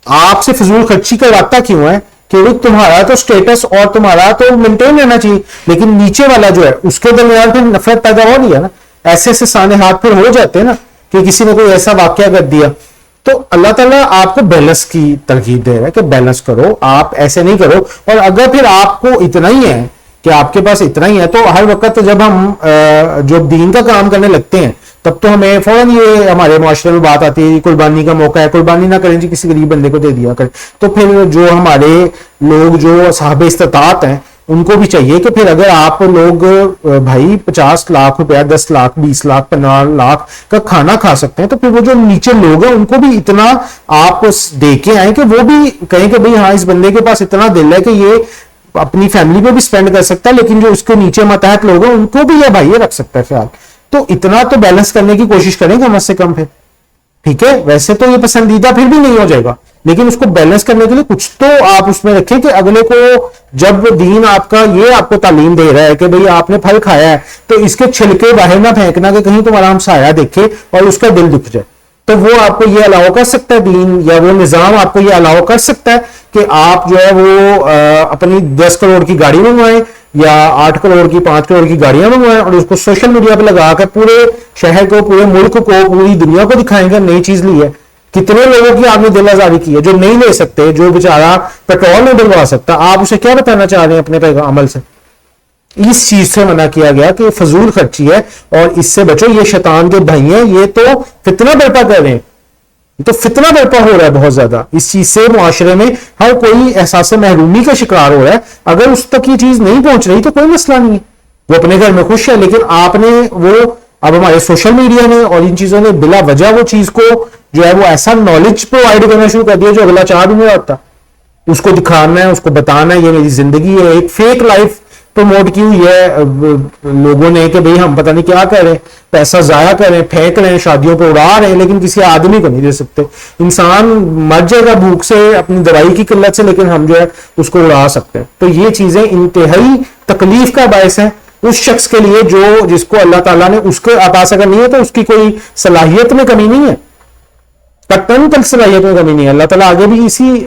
آپ سے فضول خرچی کرواتا کیوں ہے کہ تمہارا تو سٹیٹس اور تمہارا تو مینٹین رہنا چاہیے، لیکن نیچے والا جو ہے اس کے درمیان پھر نفرت پیدا ہو رہی ہے نا. ایسے ایسے سانحات پھر ہو جاتے ہیں نا کہ کسی نے کوئی ایسا واقعہ کر دیا. تو اللہ تعالیٰ آپ کو بیلنس کی ترغیب دے رہا ہے کہ بیلنس کرو، آپ ایسے نہیں کرو. اور اگر پھر آپ کو اتنا ہی ہے کہ آپ کے پاس اتنا ہی ہے، تو ہر وقت جب ہم جو دین کا کام کرنے لگتے ہیں تب تو ہمیں فوراً یہ ہمارے معاشرے میں بات آتی ہے قربانی کا موقع ہے، قربانی نہ کریں جی، کسی غریب بندے کو دے دیا کریں. تو پھر جو ہمارے لوگ جو صاحب استطاعت ہیں ان کو بھی چاہیے کہ پھر اگر آپ لوگ بھائی 50 لاکھ روپیہ 10 لاکھ 20 لاکھ 15 لاکھ کا کھانا کھا سکتے ہیں، تو پھر وہ جو نیچے لوگ ہیں ان کو بھی اتنا آپ دے کے آئیں کہ وہ بھی کہیں کہ بھئی ہاں اس بندے کے پاس اتنا دل ہے کہ یہ اپنی فیملی پہ بھی سپینڈ کر سکتا ہے، لیکن جو اس کے نیچے ماتحت لوگ ہیں ان کو بھی یہ بھائی رکھ سکتا ہے خیال. تو اتنا تو بیلنس کرنے کی کوشش کریں کم سے کم پھر. ٹھیک ہے، ویسے تو یہ پسندیدہ پھر بھی نہیں ہو جائے گا، لیکن اس کو بیلنس کرنے کے لیے کچھ تو آپ اس میں رکھیں کہ اگلے کو جب دین آپ کا یہ آپ کو تعلیم دے رہا ہے کہ بھئی آپ نے پھل کھایا ہے تو اس کے چھلکے باہر نہ پھینکنا کہ کہیں تمہارا ہمسایہ دیکھے اور اس کا دل دکھ جائے. تو وہ آپ کو یہ الاؤ کر سکتا ہے دین، یا وہ نظام آپ کو یہ الاؤ کر سکتا ہے کہ آپ جو ہے وہ اپنی 10 کروڑ کی گاڑی منگوائیں یا 8 کروڑ کی 5 کروڑ کی گاڑیاں منگوائیں اور اس کو سوشل میڈیا پہ لگا کر پورے شہر کو، پورے ملک کو، پوری دنیا کو دکھائیں گے نئی چیز لی ہے. کتنے لوگوں کی آپ نے دل آزاری کی ہے جو نہیں لے سکتے، جو بیچارہ پیٹرول نہیں ڈلوا سکتا، آپ اسے کیا بتانا چاہ رہے ہیں اپنے عمل سے؟ اس چیز سے منع کیا گیا کہ فضول خرچی ہے اور اس سے بچو. یہ شیطان کے بھائی ہیں، یہ تو فتنہ برپا کر رہے ہیں، تو فتنہ برپا ہو رہا ہے بہت زیادہ. اس چیز سے معاشرے میں ہر کوئی احساس محرومی کا شکار ہو رہا ہے. اگر اس تک یہ چیز نہیں پہنچ رہی تو کوئی مسئلہ نہیں ہے، وہ اپنے گھر میں خوش ہے. لیکن آپ نے وہ اب ہمارے سوشل میڈیا نے اور ان چیزوں نے بلا وجہ وہ چیز کو جو ہے وہ ایسا نالج پرووائڈ کرنا شروع کر دیا جو اگلا چاہ بھی نہیں ہوتا. اس کو دکھانا ہے، اس کو بتانا ہے یہ میری زندگی ہے. ایک فیک لائف پروموٹ کی ہوئی ہے لوگوں نے کہ بھئی ہم پتہ نہیں کیا کر رہے ہیں، پیسہ ضائع کر رہے ہیں، پھینک رہے ہیں، شادیوں پہ اڑا رہے ہیں، لیکن کسی آدمی کو نہیں دے سکتے. انسان مر جائے گا بھوک سے، اپنی دوائی کی قلت سے، لیکن ہم جو ہے اس کو اڑا سکتے ہیں. تو یہ چیزیں انتہائی تکلیف کا باعث ہیں اس شخص کے لیے جو جس کو اللہ تعالیٰ نے اس کے عطا سے اگر نہیں ہے تو اس کی کوئی صلاحیت میں کمی نہیں ہے، قطعاً صلاحیت میں کمی نہیں ہے. اللہ تعالیٰ آگے بھی اسی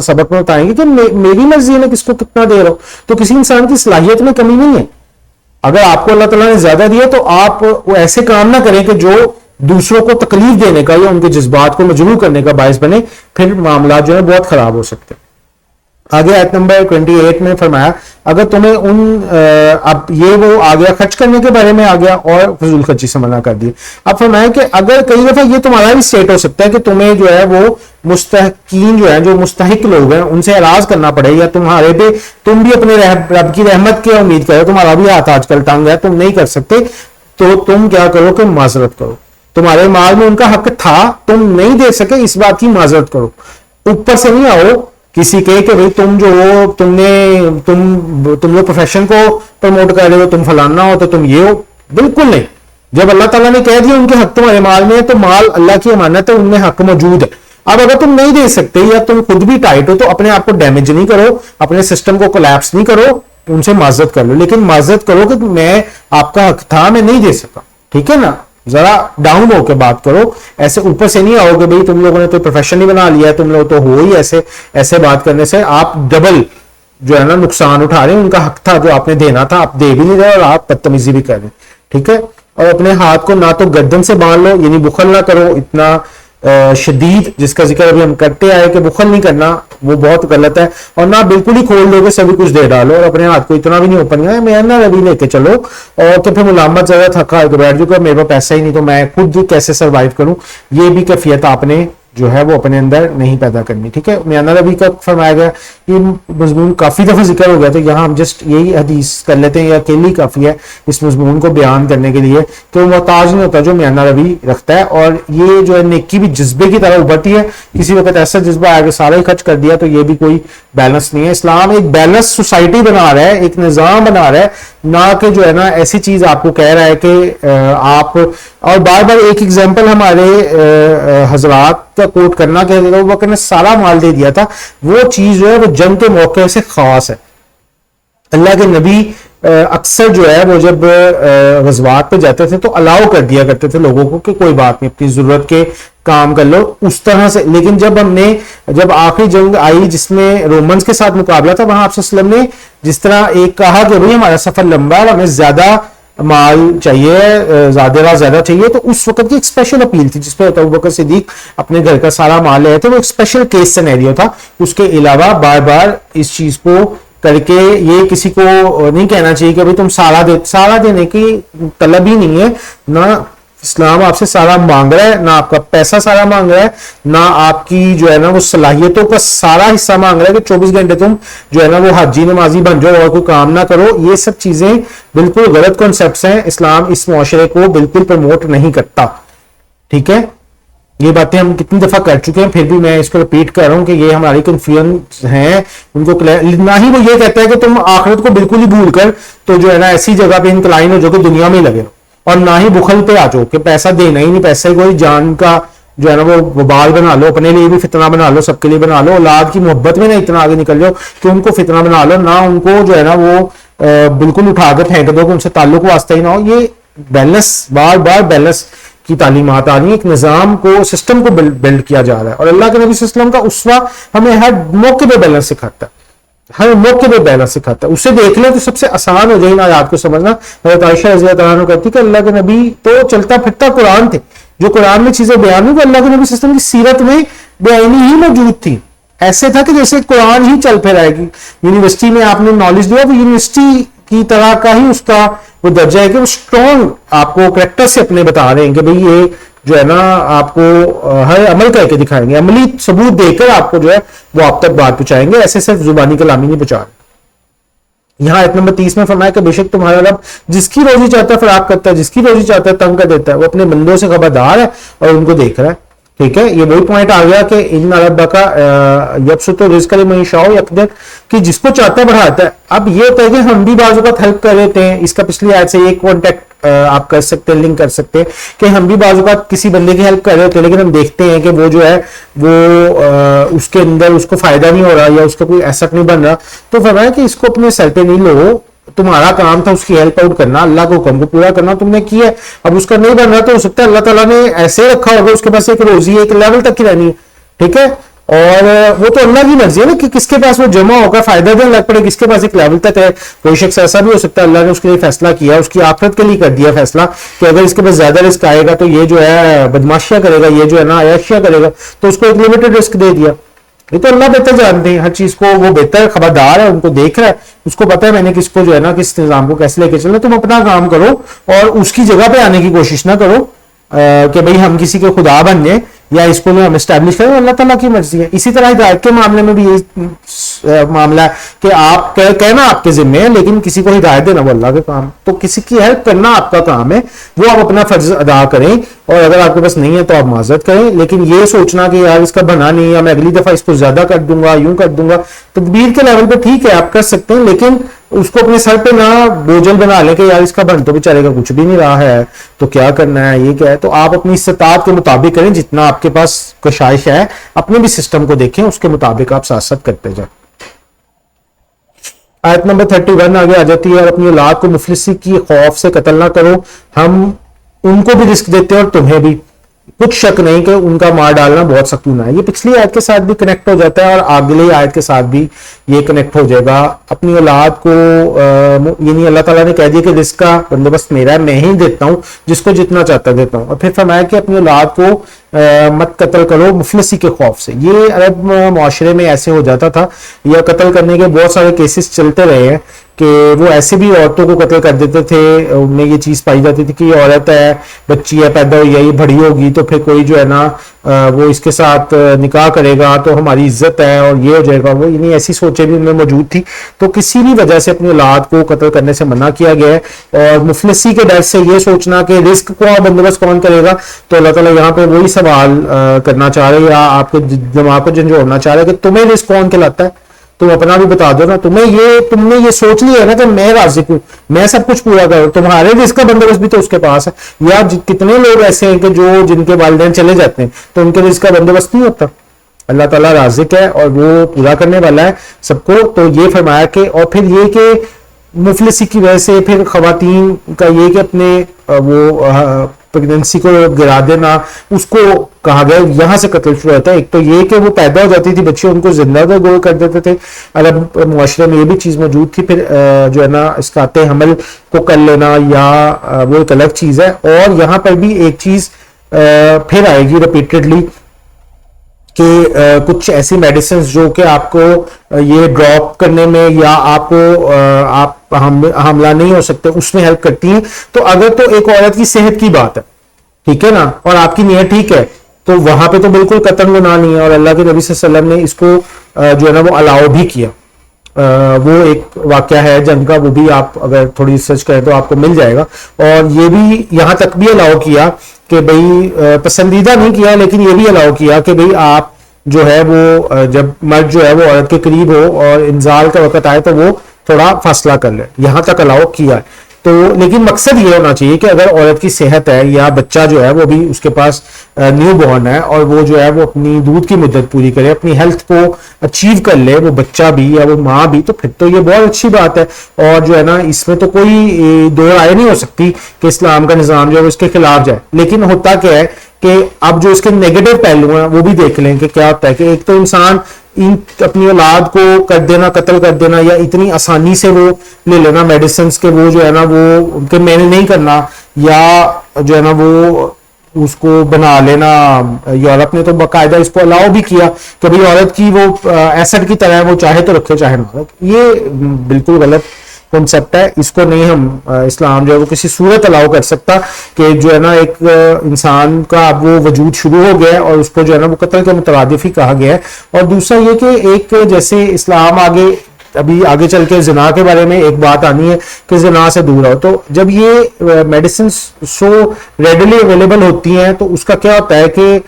سبق میں بتائیں گے کہ میری مرضی میں کس کو کتنا دے رہا ہوں. تو کسی انسان کی صلاحیت میں کمی نہیں ہے. اگر آپ کو اللہ تعالیٰ نے زیادہ دیا تو آپ وہ ایسے کام نہ کریں کہ جو دوسروں کو تکلیف دینے کا یا ان کے جذبات کو مجروح کرنے کا باعث بنے، پھر معاملات جو ہے بہت خراب ہو سکتے ہیں. آگے آیت نمبر 28 میں فرمایا اگر تمہیں اب یہ وہ آ گیا خرچ کرنے کے بارے میں آ گیا اور فضول خرچی سے منع کر دی. اب فرمایا کہ اگر کئی دفعہ یہ تمہارا بھی سٹیٹ ہو سکتا ہے کہ تمہیں جو ہے وہ مستحقین جو ہیں، جو مستحق لوگ ہیں، ان سے اعراض کرنا پڑے، یا تمہارے پہ تم بھی اپنے رب کی رحمت کی امید کرو، تمہارا بھی ہاتھ آج کل تنگ ہے، تم نہیں کر سکتے، تو تم کیا کرو کہ معذرت کرو. تمہارے مال میں ان کا حق تھا، تم نہیں دے سکے، اس بات کی معذرت کرو. اوپر سے نہیں آؤ کسی کے کہ بھئی تم جو ہو تم لوگ پروفیشن کو پروموٹ کر رہے ہو، تم فلانا ہو تو تم یہ ہو. بالکل نہیں. جب اللہ تعالیٰ نے کہہ دیا ان کے حق تمہارے مال میں ہے تو مال اللہ کی امانت ہے، ان میں حق موجود ہے. اب اگر تم نہیں دے سکتے یا تم خود بھی ٹائٹ ہو تو اپنے آپ کو ڈیمیج نہیں کرو، اپنے سسٹم کو کولیپس نہیں کرو، ان سے معذرت کر لو، لیکن معذرت کرو کہ میں آپ کا حق تھا، میں نہیں دے سکا. ٹھیک ہے نا؟ ذرا ڈاؤن ہو کے بات کرو. ایسے اوپر سے نہیں آؤ کہ بھئی تم لوگوں نے تو پروفیشن ہی بنا لیا ہے، تم لوگ تو ہو ہی ایسے بات کرنے سے آپ ڈبل جو ہے نا نقصان اٹھا رہے ہیں. ان کا حق تھا جو آپ نے دینا تھا، آپ دے بھی نہیں رہے اور آپ بدتمیزی بھی کر رہے ہیں. ٹھیک ہے؟ اور اپنے ہاتھ کو نہ تو گردن سے باندھ لو، یعنی بخل نہ کرو اتنا شدید جس کا ذکر ابھی ہم کرتے آئے کہ بخل نہیں کرنا، وہ بہت غلط ہے. اور نہ بالکل ہی کھول دو کہ سبھی کچھ دے ڈالو اور اپنے ہاتھ کو اتنا بھی نہیں اوپن ہے میں نہ ابھی لے کے چلو اور تو پھر ملامت زیادہ تھکا کے بیٹھ جو کہ میرے پاس پیسہ ہی نہیں تو میں خود کیسے سروائیو کروں. یہ بھی کیفیت آپ نے جو ہے وہ اپنے اندر نہیں پیدا کرنی. ٹھیک ہے, میاں نبی کا فرمایا گیا, یہ مضمون کافی دفعہ ذکر ہو گیا, تو یہاں ہم جسٹ یہی حدیث کر لیتے ہیں, یا اکیلی کافی ہے اس مضمون کو بیان کرنے کے لیے, کہ وہ محتاج نہیں ہوتا جو میاں نبی رکھتا ہے, اور یہ جو ہے نیکی بھی جذبے کی طرح ابھرتی ہے. کسی وقت ایسا جذبہ آیا کہ سارا ہی خرچ کر دیا, تو یہ بھی کوئی بیلنس نہیں ہے. اسلام ایک بیلنس سوسائٹی بنا رہا ہے, ایک نظام بنا رہا ہے, نہ کہ جو ہے نا ایسی چیز آپ کو کہہ رہا ہے کہ آپ, اور بار بار ایک ایگزامپل ہمارے حضرات کا کوٹ کرنا کہ ابو بکر نے سارا مال دے دیا تھا, وہ چیز جو ہے وہ جنگ کے موقع سے خاص ہے. اللہ کے نبی اکثر جو ہے وہ جب غزوات پہ جاتے تھے تو الاؤ کر دیا کرتے تھے لوگوں کو کہ کوئی بات نہیں, اپنی ضرورت کے کام کر لو اس طرح سے. لیکن جب آخری جنگ آئی جس میں رومنز کے ساتھ مقابلہ تھا, وہاں آپ صلی اللہ علیہ وسلم نے جس طرح ایک کہا کہ بھائی ہمارا سفر لمبا ہے, ہمیں زیادہ مال چاہیے, زیادہ چاہیے, تو اس وقت کی ایک اسپیشل اپیل تھی جس پہ ابو بکر صدیق اپنے گھر کا سارا مال لے تھے. وہ ایک اسپیشل کیس سینیریو تھا. اس کے علاوہ بار بار اس چیز کو کر کے یہ کسی کو نہیں کہنا چاہیے کہ بھائی تم سارا دینے کی طلب ہی نہیں ہے. نہ اسلام آپ سے سارا مانگ رہا ہے, نہ آپ کا پیسہ سارا مانگ رہا ہے, نہ آپ کی جو ہے نا وہ صلاحیتوں کا سارا حصہ مانگ رہا ہے کہ 24 گھنٹے تم جو ہے نا وہ حاجی نمازی بن جاؤ اور کوئی کام نہ کرو. یہ سب چیزیں بالکل غلط کانسیپٹس ہیں. اسلام اس معاشرے کو بالکل پروموٹ نہیں کرتا. ٹھیک ہے, یہ باتیں ہم کتنی دفعہ کر چکے ہیں, پھر بھی میں اس کو ریپیٹ کر رہا ہوں کہ یہ ہماری کنفیوژن ہیں ان کو. نہ ہی وہ یہ کہتا ہے کہ تم آخرت کو بالکل ہی بھول کر تو جو ہے نا ایسی جگہ پہ انکلائن ہو جو کہ دنیا میں ہی لگے, اور نہ ہی بخل پہ آ جاؤ کہ پیسہ دینا ہی نہیں. پیسے کوئی جان کا جو ہے نا وہ وبال بنا لو, اپنے لیے بھی فتنہ بنا لو, سب کے لیے بنا لو. اولاد کی محبت میں نہ اتنا آگے نکل جاؤ کہ ان کو فتنہ بنا لو, نہ ان کو جو ہے نا وہ بالکل اٹھا کر پھینک دو کہ ان سے تعلق واسطہ ہی نہ ہو. یہ بیلنس, بار بار بیلنس کی تعلیمات آ رہی ہیں. ایک نظام کو, سسٹم کو بلڈ کیا جا رہا ہے, اور اللہ کے نبی صلی اللہ علیہ وسلم کا اسوہ ہمیں ہر موقع پہ بیلنس سکھاتا ہے, ہر موقع پہ بیلنس سکھاتا ہے. اسے دیکھ لیں تو سب سے آسان ہو جائے نا آیات کو سمجھنا. حضرت عائشہ رضی اللہ عنہ کہتی کہ اللہ کے نبی تو چلتا پھرتا قرآن تھے, جو قرآن میں چیزیں بیان ہوئی وہ اللہ کے نبی صلی اللہ علیہ وسلم کی سیرت میں بیانی ہی موجود تھی. ایسے تھا کہ جیسے قرآن ہی چل پھر آئے گی. یونیورسٹی میں آپ نے نالج دیا تو یونیورسٹی کی طرح کا ہی اس کا وہ درجہ ہے کہ وہ اسٹرانگ آپ کو کریکٹر سے اپنے بتا رہے ہیں کہ بھئی یہ جو ہے نا آپ کو ہر عمل کر کے دکھائیں گے, عملی ثبوت دے کر آپ کو جو ہے وہ آپ تک بات پہنچائیں گے. ایسے صرف زبانی کلامی نہیں پہنچا رہے. یہاں آیت نمبر 30 میں فرمایا کہ بے شک تمہارا رب جس کی روزی چاہتا ہے فراق کرتا ہے, جس کی روزی چاہتا ہے تنگ کر دیتا ہے. وہ اپنے بندوں سے خبردار ہے اور ان کو دیکھ رہا ہے. ٹھیک ہے, یہ وہی پوائنٹ آ گیا کہ ان ربک یبسط الرزق لمن یشاء یقدر, کہ جس کو چاہتا ہے بڑھاتا ہے. اب یہ ہوتا ہے کہ ہم بھی بعض اوقات ہیلپ کر دیتے ہیں. اس کا پچھلی آیت سے یہ کانٹیکٹ آپ کر سکتے ہیں, لنک کر سکتے ہیں کہ ہم بھی بعض اوقات کسی بندے کی ہیلپ کر رہے ہوتے ہیں, لیکن ہم دیکھتے ہیں کہ وہ جو ہے وہ اس کے اندر اس کو فائدہ نہیں ہو رہا یا اس کا کوئی ایسٹ نہیں بن رہا. تو فرمایا کہ اس کو اپنے سر پہ نہیں لو, تمہارا کام تھا اس کی ہیلپ آؤٹ کرنا, اللہ کے حکم کو پورا کرنا, تم نے کیا. اب اس کا نہیں بن رہا تو ہو سکتا ہے اللہ تعالیٰ نے ایسے رکھا ہوگا اس کے پاس ایک روزی ایک لیول تک کی رہنی ہے. ٹھیک ہے, اور وہ تو اللہ کی مرضی ہے نا کہ کس کے پاس وہ جمع ہوگا, فائدہ دینے لگ پڑے, کس کے پاس ایک لیول تک ہے. کوئی شخص ایسا بھی ہو سکتا ہے اللہ نے اس کے لیے فیصلہ کیا, اس کی آخرت کے لیے کر دیا فیصلہ کہ اگر اس کے پاس زیادہ رسک آئے گا تو یہ جو ہے بدماشیاں کرے گا, یہ جو ہے نا عیاشیاں کرے گا, تو اس کو ایک لمیٹڈ رسک دے دیا. یہ تو اللہ بہتر جانتے ہیں ہر چیز کو, وہ بہتر خبردار ہے, ان کو دیکھ رہا ہے, اس کو پتا ہے میں نے کس کو جو ہے نا کس نظام کو کیسے لے کے چلنا. تم اپنا کام کرو اور اس کی جگہ پہ آنے کی کوشش نہ کرو کہ بھئی ہم کسی کے خدا بن جائیں یا اس کو ہم اسٹیبلش کریں. اللہ تعالیٰ کی مرضی ہے. اسی طرح ہدایت کے معاملے میں بھی یہ معاملہ ہے کہ آپ کہنا آپ کے ذمہ ہے, لیکن کسی کو ہدایت دینا وہ اللہ کے کام. تو کسی کی ہیلپ کرنا آپ کا کام ہے, وہ آپ اپنا فرض ادا کریں, اور اگر آپ کے پاس نہیں ہے تو آپ معذرت کریں. لیکن یہ سوچنا کہ یار اس کا بنا نہیں ہے, میں اگلی دفعہ اس کو زیادہ کر دوں گا, یوں کر دوں گا, تدبیر کے لیول پہ ٹھیک ہے آپ کر سکتے ہیں, لیکن اس کو اپنے سر پہ نہ بوجھل بنا لیں کہ یار اس کا بن تو بیچارے کا کچھ بھی نہیں رہا ہے تو کیا کرنا ہے, یہ کیا ہے. تو آپ اپنی استطاعت کے مطابق کریں, جتنا آپ کے پاس کشائش ہے اپنے بھی سسٹم کو دیکھیں, اس کے مطابق آپ ساتھ ساتھ کرتے جائیں. آیت نمبر 31 آگے آ جاتی ہے, اور اپنی اولاد کو مفلسی کی خوف سے قتل نہ کرو, ہم ان کو بھی رزق دیتے ہیں اور تمہیں بھی, کچھ شک نہیں کہ ان کا مار ڈالنا بہت سخت ہونا ہے. یہ پچھلی آیت کے ساتھ بھی کنیکٹ ہو جاتا ہے اور اگلی آیت کے ساتھ بھی یہ کنیکٹ ہو جائے گا. اپنی اولاد کو یعنی اللہ تعالیٰ نے کہہ دیا کہ رزق کا بندوبست میرا ہے, میں ہی دیتا ہوں, جس کو جتنا چاہتا دیتا ہوں. اور پھر فرمایا کہ اپنی اولاد کو مت قتل کرو مفلسی کے خوف سے. یہ عرب معاشرے میں ایسے ہو جاتا تھا, یا قتل کرنے کے بہت سارے کیسز چلتے رہے ہیں کہ وہ ایسے بھی عورتوں کو قتل کر دیتے تھے. ان میں یہ چیز پائی جاتی تھی کہ یہ عورت ہے, بچی ہے, پیدا ہوئی ہے, یہ بڑی ہوگی تو پھر کوئی جو ہے نا وہ اس کے ساتھ نکاح کرے گا تو ہماری عزت ہے اور یہ ہو جائے گا وہ، یعنی ایسی سوچیں بھی ان میں موجود تھی. تو کسی بھی وجہ سے اپنی اولاد کو قتل کرنے سے منع کیا گیا ہے. اور مفلسی کے ڈر سے یہ سوچنا کہ رزق کو بندوبست کون کرے گا، تو اللہ تعالیٰ یہاں پہ وہی سوال کرنا چاہ رہے یا آپ کے دماغ کو جھنجھوڑنا چاہ رہے کہ تمہیں رزق کون کھلاتا ہے، تم اپنا بھی بتا دو نا. تم نے یہ سوچ لیا ہے نا کہ میں رازق ہوں، میں سب کچھ پورا کروں، تمہارے رزق کا بندوبست بھی تو اس کے پاس ہے. یا کتنے لوگ ایسے ہیں کہ جن کے والدین چلے جاتے ہیں تو ان کے رزق کا بندوبست نہیں ہوتا. اللہ تعالیٰ رازق ہے اور وہ پورا کرنے والا ہے سب کو. تو یہ فرمایا کہ اور پھر یہ کہ مفلسی کی وجہ سے پھر خواتین کا یہ کہ اپنے وہ پریگننسی کو گرا دینا، اس کو کہا گیا یہاں سے قتل شروع ہوتا ہے. ایک تو یہ کہ وہ پیدا ہو جاتی تھی بچے، ان کو زندہ گول کر دیتے تھے. عرب معاشرے میں یہ بھی چیز موجود تھی. پھر جو ہے نا اسقاط حمل کو کر لینا یا وہ ایک الگ چیز ہے. اور یہاں پر بھی ایک چیز پھر آئے گی ریپیٹڈلی کہ کچھ ایسی میڈیسنز جو کہ آپ کو یہ ڈراپ کرنے میں یا آپ حاملہ نہیں ہو سکتے اس میں ہیلپ کرتی ہیں. تو اگر تو ایک عورت کی صحت کی بات ہے، ٹھیک ہے نا، اور آپ کی نیت ٹھیک ہے تو وہاں پہ تو بالکل قطعاً گناہ نہیں ہے. اور اللہ کے نبی صلی اللہ علیہ وسلم نے اس کو جو ہے نا وہ الاؤ بھی کیا. وہ ایک واقعہ ہے جنگ کا، وہ بھی آپ اگر تھوڑی ریسرچ کریں تو آپ کو مل جائے گا. اور یہ بھی یہاں تک بھی الاؤ کیا کہ بھئی پسندیدہ نہیں کیا لیکن یہ بھی الاؤ کیا کہ بھئی آپ جو ہے وہ جب مرد جو ہے وہ عورت کے قریب ہو اور انزال کا وقت آئے تو وہ تھوڑا فاصلہ کر لے. یہاں تک الاؤ کیا ہے. تو لیکن مقصد یہ ہونا چاہیے کہ اگر عورت کی صحت ہے یا بچہ جو ہے وہ بھی اس کے پاس نیو بورن ہے اور وہ جو ہے وہ اپنی دودھ کی مدت پوری کرے، اپنی ہیلتھ کو اچیو کر لے، وہ بچہ بھی یا وہ ماں بھی، تو پھر تو یہ بہت اچھی بات ہے. اور جو ہے نا اس میں تو کوئی دو رائے نہیں ہو سکتی کہ اسلام کا نظام جو ہے وہ اس کے خلاف جائے. لیکن ہوتا کیا ہے کہ اب جو اس کے نیگیٹو پہلو ہیں وہ بھی دیکھ لیں کہ کیا ہوتا ہے کہ ایک تو انسان اپنی اولاد کو کر دینا، قتل کر دینا، یا اتنی آسانی سے وہ لے لینا میڈیسنز کے وہ جو ہے نا وہ کہ میں نے نہیں کرنا، یا جو ہے نا وہ اس کو بنا لینا. یورپ نے تو باقاعدہ اس کو الاؤ بھی کیا کہ بھئی عورت کی وہ ایسڈ کی طرح ہے، وہ چاہے تو رکھے چاہے نہ رکھے. یہ بالکل غلط کنسپٹ ہے. اس کو نہیں ہم اسلام جو ہے وہ کسی صورت الاؤ کر سکتا کہ جو ہے نا ایک انسان کا اب وہ وجود شروع ہو گیا ہے اور اس کو جو ہے نا وہ قتل کے مترادف ہی کہا گیا ہے. اور دوسرا یہ کہ ایک جیسے اسلام آگے چل کے زنا کے بارے میں ایک بات آنی ہے کہ زنا سے دور رہو. تو جب یہ میڈیسنز سو ریڈلی اویلیبل ہوتی ہیں تو اس کا کیا ہوتا ہے کہ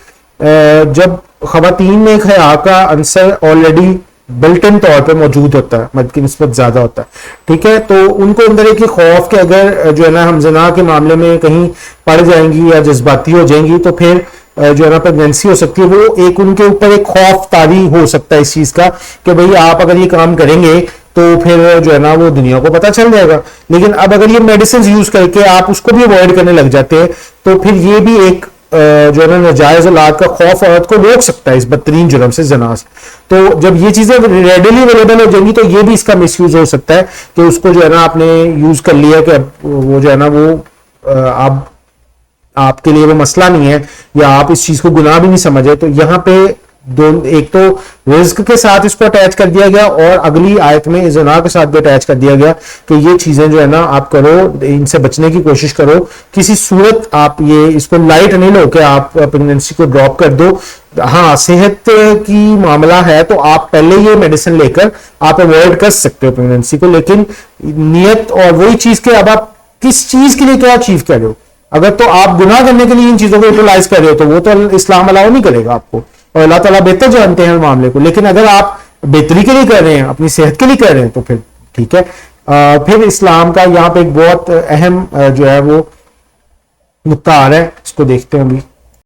جب خواتین میں ایک حیا کا عنصر آلریڈی بلٹ ان طور پہ موجود ہوتا ہے، مرد کی نسبت زیادہ ہوتا ہے، ٹھیک ہے، تو ان کو اندر ایک خوف کہ اگر جو ہے نا ہم زنا کے معاملے میں کہیں پڑ جائیں گی یا جذباتی ہو جائیں گی تو پھر جو ہے نا پریگننسی ہو سکتی ہے. وہ ایک ان کے اوپر ایک خوف طاری ہو سکتا ہے اس چیز کا کہ بھئی آپ اگر یہ کام کریں گے تو پھر جو ہے نا وہ دنیا کو پتہ چل جائے گا. لیکن اب اگر یہ میڈیسنز یوز کر کے آپ اس کو بھی اوائڈ کرنے لگ جاتے ہیں تو پھر یہ بھی ایک جو ہے نا ناجائز اولاد کا خوف عورت کو روک سکتا ہے اس بدترین جرم سے، زنا سے. تو جب یہ چیزیں ریڈیلی اویلیبل ہو جائیں گی تو یہ بھی اس کا مس یوز ہو سکتا ہے کہ اس کو جو ہے نا آپ نے یوز کر لیا کہ وہ جو ہے نا وہ اب آپ کے لیے وہ مسئلہ نہیں ہے یا آپ اس چیز کو گناہ بھی نہیں سمجھے. تو یہاں پہ ایک تو رزق کے ساتھ اس کو اٹیچ کر دیا گیا اور اگلی آیت میں زنا کے ساتھ بھی اٹیچ کر دیا گیا کہ یہ چیزیں جو ہے نا آپ کرو، ان سے بچنے کی کوشش کرو. کسی صورت آپ یہ اس کو لائٹ نہیں لو کہ آپ پریگننسی کو ڈراپ کر دو. ہاں صحت کی معاملہ ہے تو آپ پہلے یہ میڈیسن لے کر آپ اوائڈ کر سکتے ہو پریگننسی کو، لیکن نیت اور وہی چیز کہ اب آپ کس چیز کے لیے کیا اچیو کر رہے ہو. اگر تو آپ گناہ کرنے کے لیے ان چیزوں کو یوٹیلائز کر رہے ہو تو وہ تو اسلام الاؤ نہیں کرے گا آپ کو، اور اللہ تعالیٰ بہتر جانتے ہیں معاملے کو. لیکن اگر آپ بہتری کے لیے کر رہے ہیں، اپنی صحت کے لیے کر رہے ہیں تو پھر ٹھیک ہے. پھر اسلام کا یہاں پہ ایک بہت اہم جو ہے وہ نقطہ آ رہا ہے، اس کو دیکھتے ہیں ابھی.